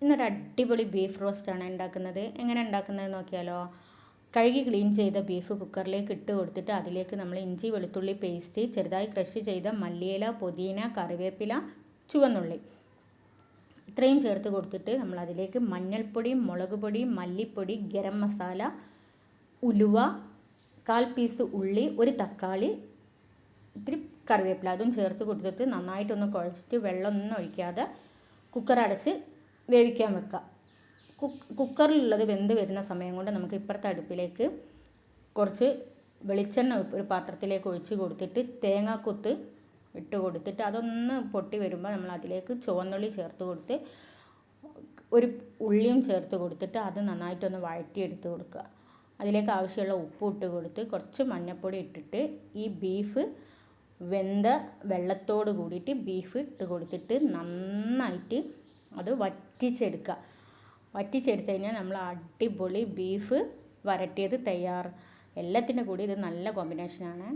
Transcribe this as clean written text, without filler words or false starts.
ഇന്നൊരു അടിപൊളി ബീഫ് റോസ്റ്റാണ് ഉണ്ടാക്കുന്നത്. എങ്ങനെ ഉണ്ടാക്കുന്നത് നോക്കിയാലോ. കഴുകി ക്ലീൻ ചെയ്ത ബീഫ് കുക്കറിലേക്ക് ഇട്ട് കൊടുത്തിട്ട് അതിലേക്ക് നമ്മൾ ഇഞ്ചി വെളുത്തുള്ളി പേസ്റ്റ്, ചെറുതായി ക്രഷ് ചെയ്ത മല്ലിയില, പുതിന, കറിവേപ്പില, ചുവന്നുള്ളി ഇത്രയും ചേർത്ത് കൊടുത്തിട്ട് നമ്മൾ അതിലേക്ക് മഞ്ഞൾപ്പൊടി, മുളക് പൊടി, മല്ലിപ്പൊടി, ഗരം മസാല, ഉലുവ, 1/4 പീസ് ഉള്ളി, ഒരു തക്കാളി, ഇത്തിരി കറിവേപ്പില അതും ചേർത്ത് കൊടുത്തിട്ട് നന്നായിട്ടൊന്ന് കുഴച്ചിട്ട് വെള്ളമൊന്നും ഒഴിക്കാതെ കുക്കർ അടച്ച് വേവിക്കാൻ വെക്കുക. കുക്കറിലുള്ളത് വെന്ത് വരുന്ന സമയം കൊണ്ട് നമുക്ക് ഇപ്പുറത്തെ അടുപ്പിലേക്ക് കുറച്ച് വെളിച്ചെണ്ണ ഒരു പാത്രത്തിലേക്ക് ഒഴിച്ച് കൊടുത്തിട്ട് തേങ്ങാക്കൊത്ത് ഇട്ട് കൊടുത്തിട്ട് അതൊന്ന് പൊട്ടി വരുമ്പോൾ നമ്മൾ അതിലേക്ക് ചുവന്നുള്ളി ചേർത്ത് കൊടുത്ത് ഒരു ഉള്ളിയും ചേർത്ത് കൊടുത്തിട്ട് അത് നന്നായിട്ടൊന്ന് വഴറ്റിയെടുത്ത് കൊടുക്കുക. അതിലേക്ക് ആവശ്യമുള്ള ഉപ്പ് ഇട്ട് കൊടുത്ത് കുറച്ച് മഞ്ഞൾപ്പൊടി ഇട്ടിട്ട് ഈ ബീഫ് വെന്ത വെള്ളത്തോട് കൂടിയിട്ട് ബീഫ് ഇട്ട് കൊടുത്തിട്ട് നന്നായിട്ട് അത് വറ്റിച്ചെടുക്കുക. വറ്റിച്ചെടുത്ത് കഴിഞ്ഞാൽ നമ്മൾ അടിപൊളി ബീഫ് വരട്ടിയത് തയ്യാർ. എല്ലാത്തിൻ്റെ കൂടി ഇത് നല്ല കോമ്പിനേഷനാണ്.